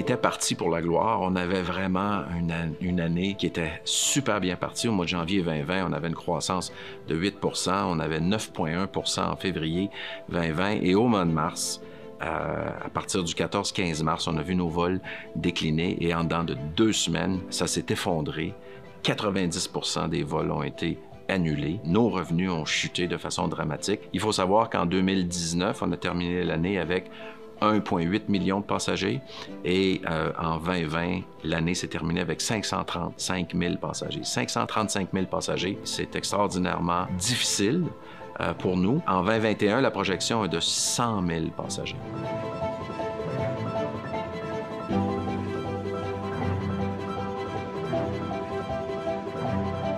était parti pour la gloire. On avait vraiment une année qui était super bien partie. Au mois de janvier 2020, on avait une croissance de 8 %, on avait 9,1 % en février 2020 et au mois de mars, à partir du 14-15 mars, on a vu nos vols décliner et en dedans de 2 semaines, ça s'est effondré. 90 % des vols ont été annulés. Nos revenus ont chuté de façon dramatique. Il faut savoir qu'en 2019, on a terminé l'année avec 1,8 million de passagers et en 2020, l'année s'est terminée avec 535 000 passagers. 535 000 passagers, c'est extraordinairement difficile pour nous. En 2021, la projection est de 100 000 passagers.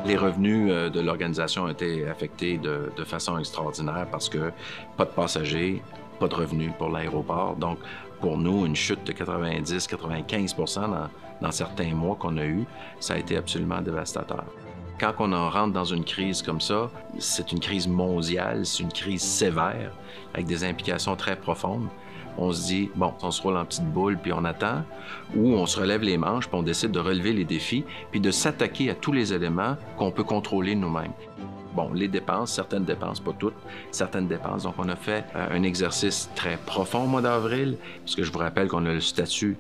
Les revenus de l'organisation ont été affectés de façon extraordinaire parce que pas de passagers, pas de revenus pour l'aéroport. Donc, pour nous, une chute de 90-95 % dans certains mois qu'on a eus, ça a été absolument dévastateur. Quand on en rentre dans une crise comme ça, c'est une crise mondiale, c'est une crise sévère, avec des implications très profondes. On se dit, bon, on se roule en petite boule, puis on attend, ou on se relève les manches, puis on décide de relever les défis, puis de s'attaquer à tous les éléments qu'on peut contrôler nous-mêmes. Bon, les dépenses, certaines dépenses, pas toutes, certaines dépenses. Donc, on a fait un exercice très profond au mois d'avril, parce que je vous rappelle qu'on a le statut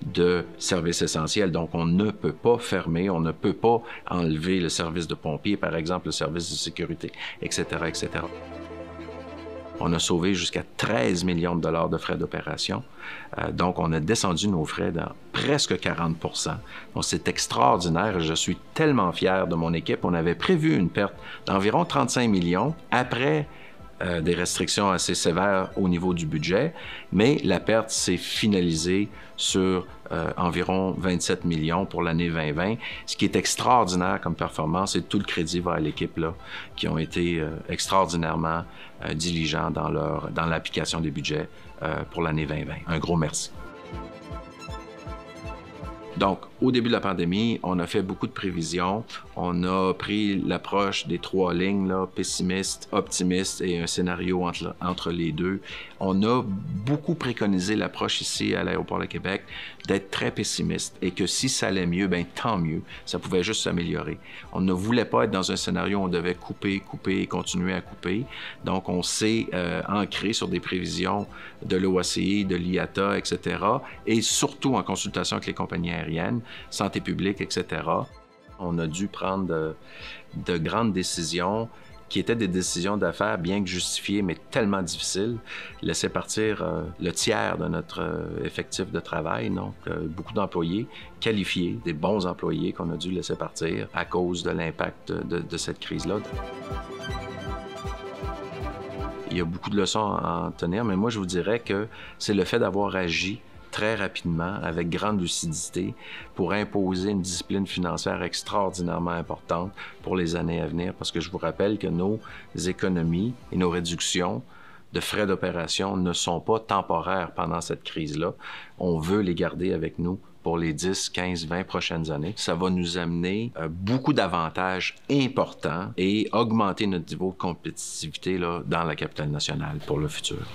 de service essentiel. Donc, on ne peut pas fermer, on ne peut pas enlever le service de pompiers, par exemple, le service de sécurité, etc., etc. On a sauvé jusqu'à 13 millions de dollars de frais d'opération. Donc, on a descendu nos frais dans presque 40 %. Donc, c'est extraordinaire. Je suis tellement fier de mon équipe. On avait prévu une perte d'environ 35 millions après des restrictions assez sévères au niveau du budget, mais la perte s'est finalisée sur environ 27 millions pour l'année 2020, ce qui est extraordinaire comme performance et tout le crédit va à l'équipe là, qui ont été extraordinairement diligents dans l'application des budgets pour l'année 2020. Un gros merci. Donc, au début de la pandémie, on a fait beaucoup de prévisions. On a pris l'approche des 3 lignes, là, pessimiste, optimiste et un scénario entre les deux. On a beaucoup préconisé l'approche ici à l'Aéroport de Québec d'être très pessimiste et que si ça allait mieux, bien tant mieux. Ça pouvait juste s'améliorer. On ne voulait pas être dans un scénario où on devait couper, couper et continuer à couper. Donc, on s'est ancré sur des prévisions de l'OACI, de l'IATA, etc. et surtout en consultation avec les compagnies aériennes, santé publique, etc. On a dû prendre de grandes décisions qui étaient des décisions d'affaires bien que justifiées, mais tellement difficiles. Laisser partir le tiers de notre effectif de travail, donc beaucoup d'employés qualifiés, des bons employés qu'on a dû laisser partir à cause de l'impact de cette crise-là. Il y a beaucoup de leçons à en tenir, mais moi je vous dirais que c'est le fait d'avoir agi très rapidement, avec grande lucidité, pour imposer une discipline financière extraordinairement importante pour les années à venir, parce que je vous rappelle que nos économies et nos réductions de frais d'opération ne sont pas temporaires pendant cette crise-là. On veut les garder avec nous pour les 10, 15, 20 prochaines années. Ça va nous amener beaucoup d'avantages importants et augmenter notre niveau de compétitivité là, dans la capitale nationale pour le futur.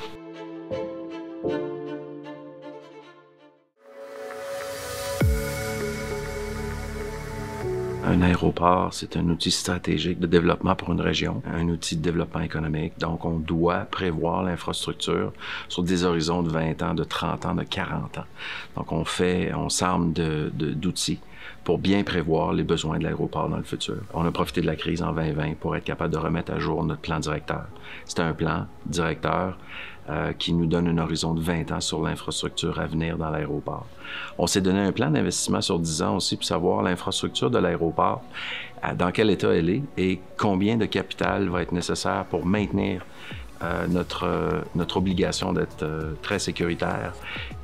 Un aéroport, c'est un outil stratégique de développement pour une région, un outil de développement économique. Donc, on doit prévoir l'infrastructure sur des horizons de 20 ans, de 30 ans, de 40 ans. Donc, on s'arme d'outils pour bien prévoir les besoins de l'aéroport dans le futur. On a profité de la crise en 2020 pour être capable de remettre à jour notre plan directeur. C'est un plan directeur qui nous donne un horizon de 20 ans sur l'infrastructure à venir dans l'aéroport. On s'est donné un plan d'investissement sur 10 ans aussi pour savoir l'infrastructure de l'aéroport, dans quel état elle est et combien de capital va être nécessaire pour maintenir notre obligation d'être très sécuritaire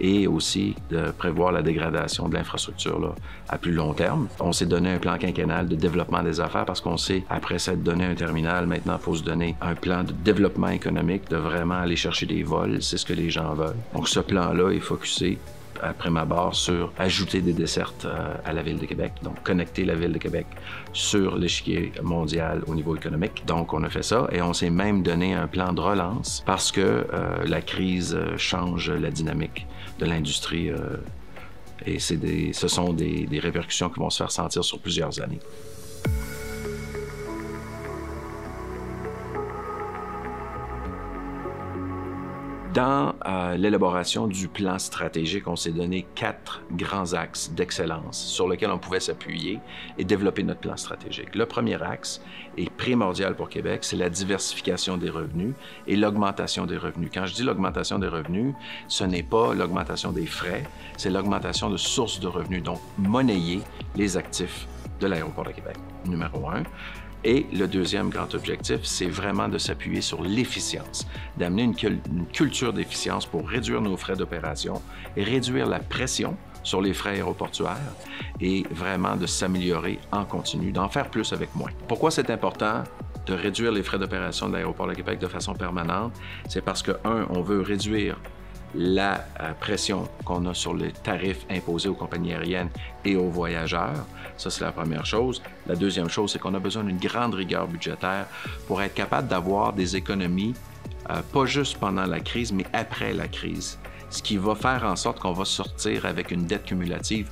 et aussi de prévoir la dégradation de l'infrastructure là, à plus long terme. On s'est donné un plan quinquennal de développement des affaires parce qu'on sait, après s'être donné un terminal, maintenant il faut se donner un plan de développement économique, de vraiment aller chercher des vols, c'est ce que les gens veulent. Donc ce plan-là est focusé après ma barre sur ajouter des dessertes à la Ville de Québec, donc connecter la Ville de Québec sur l'échiquier mondial au niveau économique. Donc, on a fait ça et on s'est même donné un plan de relance parce que la crise change la dynamique de l'industrie Et ce sont des répercussions qui vont se faire sentir sur plusieurs années. Dans l'élaboration du plan stratégique, on s'est donné 4 grands axes d'excellence sur lesquels on pouvait s'appuyer et développer notre plan stratégique. Le premier axe est primordial pour Québec, c'est la diversification des revenus et l'augmentation des revenus. Quand je dis l'augmentation des revenus, ce n'est pas l'augmentation des frais, c'est l'augmentation de sources de revenus, donc monnayer les actifs de l'Aéroport de Québec, numéro 1. Et le deuxième grand objectif, c'est vraiment de s'appuyer sur l'efficience, d'amener une culture d'efficience pour réduire nos frais d'opération et réduire la pression sur les frais aéroportuaires et vraiment de s'améliorer en continu, d'en faire plus avec moins. Pourquoi c'est important de réduire les frais d'opération de l'Aéroport de Québec de façon permanente? C'est parce que, on veut réduire la pression qu'on a sur les tarifs imposés aux compagnies aériennes et aux voyageurs. Ça, c'est la première chose. La deuxième chose, c'est qu'on a besoin d'une grande rigueur budgétaire pour être capable d'avoir des économies, pas juste pendant la crise, mais après la crise. Ce qui va faire en sorte qu'on va sortir avec une dette cumulative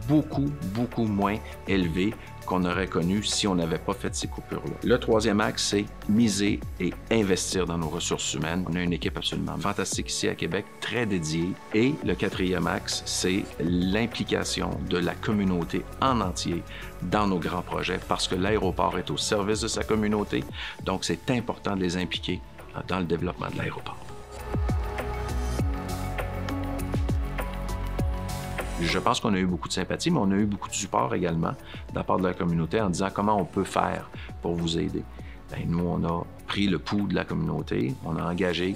beaucoup moins élevée qu'on aurait connue si on n'avait pas fait ces coupures-là. Le troisième axe, c'est miser et investir dans nos ressources humaines. On a une équipe absolument fantastique ici à Québec, très dédiée. Et le quatrième axe, c'est l'implication de la communauté en entier dans nos grands projets parce que l'aéroport est au service de sa communauté. Donc, c'est important de les impliquer dans le développement de l'aéroport. Je pense qu'on a eu beaucoup de sympathie, mais on a eu beaucoup de support également de la part de la communauté en disant comment on peut faire pour vous aider. Bien, nous, on a pris le pouls de la communauté, on a engagé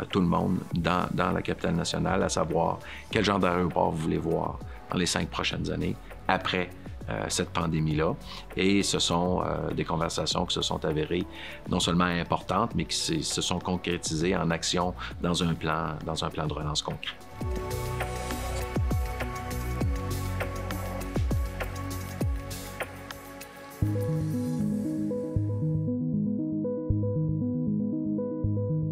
tout le monde dans la capitale nationale à savoir quel genre d'aéroport vous voulez voir dans les 5 prochaines années après cette pandémie-là. Et ce sont des conversations qui se sont avérées non seulement importantes, mais qui se sont concrétisées en action dans un plan de relance concret.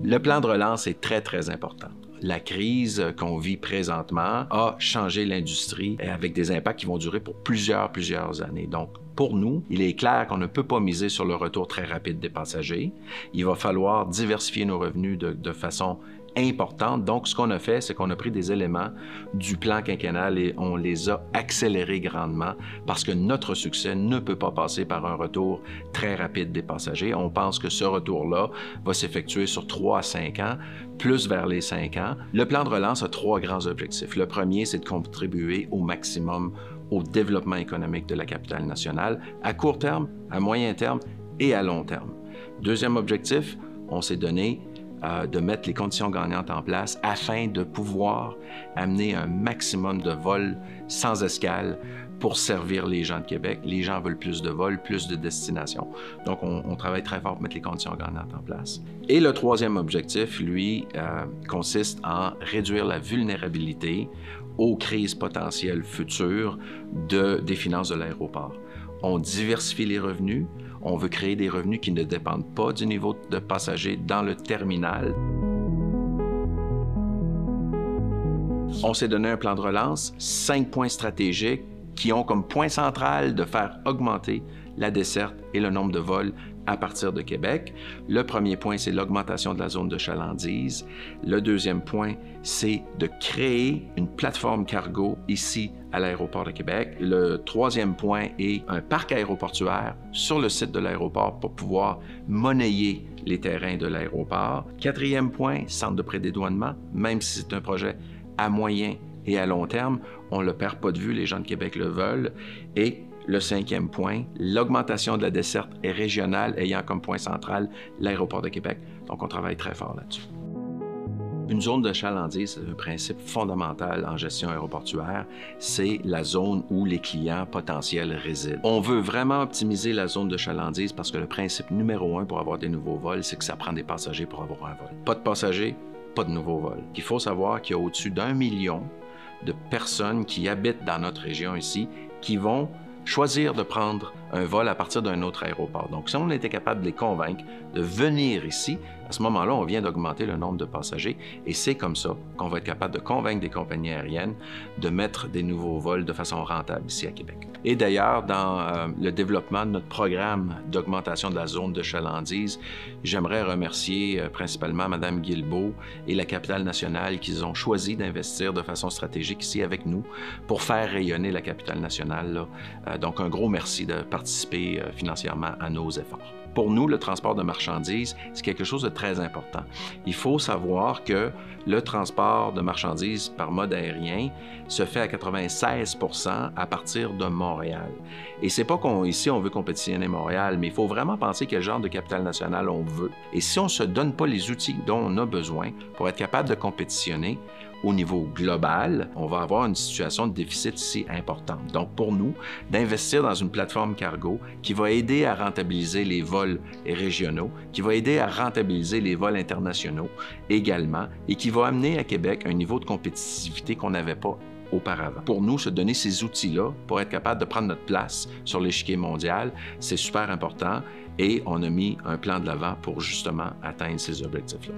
Le plan de relance est très important. La crise qu'on vit présentement a changé l'industrie avec des impacts qui vont durer pour plusieurs années. Donc, pour nous, il est clair qu'on ne peut pas miser sur le retour très rapide des passagers. Il va falloir diversifier nos revenus de façon importante. Donc, ce qu'on a fait, c'est qu'on a pris des éléments du plan quinquennal et on les a accélérés grandement parce que notre succès ne peut pas passer par un retour très rapide des passagers. On pense que ce retour-là va s'effectuer sur 3 à 5 ans, plus vers les 5 ans. Le plan de relance a 3 grands objectifs. Le premier, c'est de contribuer au maximum au développement économique de la capitale nationale à court terme, à moyen terme et à long terme. Deuxième objectif, on s'est donné de mettre les conditions gagnantes en place afin de pouvoir amener un maximum de vols sans escale pour servir les gens de Québec. Les gens veulent plus de vols, plus de destinations. Donc, on travaille très fort pour mettre les conditions gagnantes en place. Et le troisième objectif, lui, consiste en réduire la vulnérabilité aux crises potentielles futures des finances de l'aéroport. On diversifie les revenus. On veut créer des revenus qui ne dépendent pas du niveau de passagers dans le terminal. On s'est donné un plan de relance, 5 points stratégiques qui ont comme point central de faire augmenter la desserte et le nombre de vols à partir de Québec. Le premier point, c'est l'augmentation de la zone de chalandise. Le deuxième point, c'est de créer une plateforme cargo ici à l'aéroport de Québec. Le troisième point est un parc aéroportuaire sur le site de l'aéroport pour pouvoir monnayer les terrains de l'aéroport. Quatrième point, centre de prédédouanement, même si c'est un projet à moyen et à long terme, on ne le perd pas de vue, les gens de Québec le veulent. Et le cinquième point, l'augmentation de la desserte est régionale ayant comme point central l'aéroport de Québec. Donc, on travaille très fort là-dessus. Une zone de chalandise, c'est un principe fondamental en gestion aéroportuaire. C'est la zone où les clients potentiels résident. On veut vraiment optimiser la zone de chalandise parce que le principe numéro 1 pour avoir des nouveaux vols, c'est que ça prend des passagers pour avoir un vol. Pas de passagers, pas de nouveaux vols. Il faut savoir qu'il y a au-dessus d'1 million de personnes qui habitent dans notre région ici qui vont choisir de prendre un vol à partir d'un autre aéroport. Donc, si on était capable de les convaincre de venir ici, à ce moment-là, on vient d'augmenter le nombre de passagers et c'est comme ça qu'on va être capable de convaincre des compagnies aériennes de mettre des nouveaux vols de façon rentable ici à Québec. Et d'ailleurs, dans le développement de notre programme d'augmentation de la zone de chalandise, j'aimerais remercier principalement Mme Guilbeault et la capitale nationale qui ont choisi d'investir de façon stratégique ici avec nous pour faire rayonner la capitale nationale. Donc, un gros merci de participer financièrement à nos efforts. Pour nous, le transport de marchandises, c'est quelque chose de très important. Il faut savoir que le transport de marchandises par mode aérien se fait à 96 % à partir de Montréal. Et c'est pas qu'ici, on veut compétitionner Montréal, mais il faut vraiment penser quel genre de capitale nationale on veut. Et si on ne se donne pas les outils dont on a besoin pour être capable de compétitionner, au niveau global, on va avoir une situation de déficit ici importante. Donc, pour nous, d'investir dans une plateforme cargo qui va aider à rentabiliser les vols régionaux, qui va aider à rentabiliser les vols internationaux également, et qui va amener à Québec un niveau de compétitivité qu'on n'avait pas auparavant. Pour nous, se donner ces outils-là pour être capable de prendre notre place sur l'échiquier mondial, c'est super important et on a mis un plan de l'avant pour justement atteindre ces objectifs-là.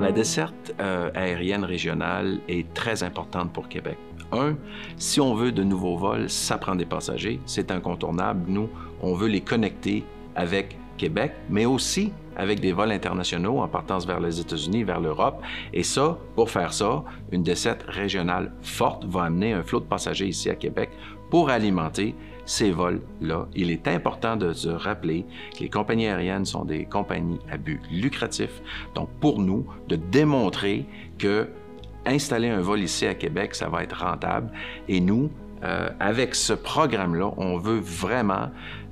La desserte aérienne régionale est très importante pour Québec. Si on veut de nouveaux vols, ça prend des passagers, c'est incontournable. Nous, on veut les connecter avec Québec, mais aussi avec des vols internationaux en partance vers les États-Unis, vers l'Europe. Et ça, pour faire ça, une desserte régionale forte va amener un flot de passagers ici à Québec pour alimenter ces vols-là. Il est important de se rappeler que les compagnies aériennes sont des compagnies à but lucratif. Donc, pour nous, de démontrer que installer un vol ici à Québec, ça va être rentable. Et nous, avec ce programme-là, on veut vraiment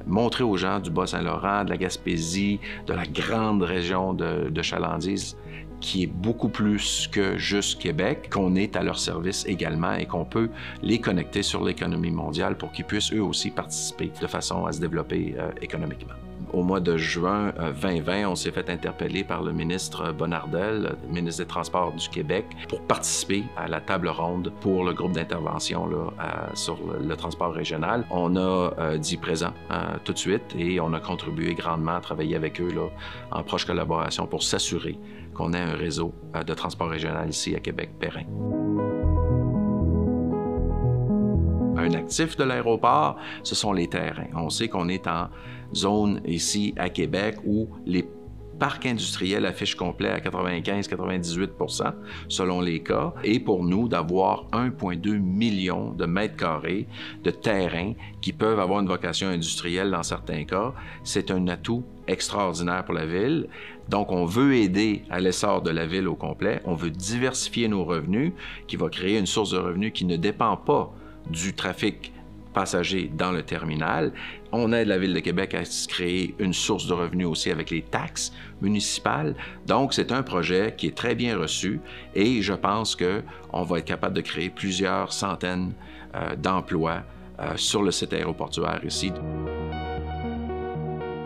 montrer aux gens du Bas-Saint-Laurent, de la Gaspésie, de la grande région de chalandise, qui est beaucoup plus que juste Québec, qu'on est à leur service également et qu'on peut les connecter sur l'économie mondiale pour qu'ils puissent eux aussi participer de façon à se développer économiquement. Au mois de juin 2020, on s'est fait interpeller par le ministre Bonnardel, le ministre des Transports du Québec, pour participer à la table ronde pour le groupe d'intervention sur le transport régional. On a dit présent tout de suite et on a contribué grandement à travailler avec eux en proche collaboration pour s'assurer qu'on ait un réseau de transport régional ici à Québec périn. Un actif de l'aéroport, ce sont les terrains. On sait qu'on est en zone ici à Québec où les parcs industriels affichent complet à 95-98 % selon les cas. Et pour nous, d'avoir 1,2 million de mètres carrés de terrain qui peuvent avoir une vocation industrielle dans certains cas, c'est un atout extraordinaire pour la ville. Donc, on veut aider à l'essor de la ville au complet. On veut diversifier nos revenus, qui va créer une source de revenus qui ne dépend pas du trafic passagers dans le terminal. On aide la Ville de Québec à se créer une source de revenus aussi avec les taxes municipales. Donc, c'est un projet qui est très bien reçu et je pense qu'on va être capable de créer plusieurs centaines d'emplois sur le site aéroportuaire ici.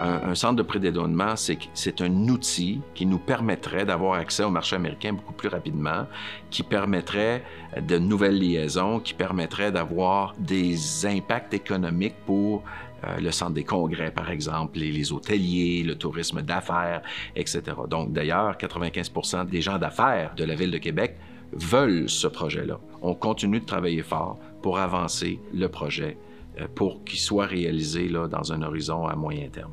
Un centre de prédédouanement, c'est un outil qui nous permettrait d'avoir accès au marché américain beaucoup plus rapidement, qui permettrait de nouvelles liaisons, qui permettrait d'avoir des impacts économiques pour le centre des congrès, par exemple, les hôteliers, le tourisme d'affaires, etc. Donc, d'ailleurs, 95 % des gens d'affaires de la Ville de Québec veulent ce projet-là. On continue de travailler fort pour avancer le projet pour qu'il soit réalisé dans un horizon à moyen terme.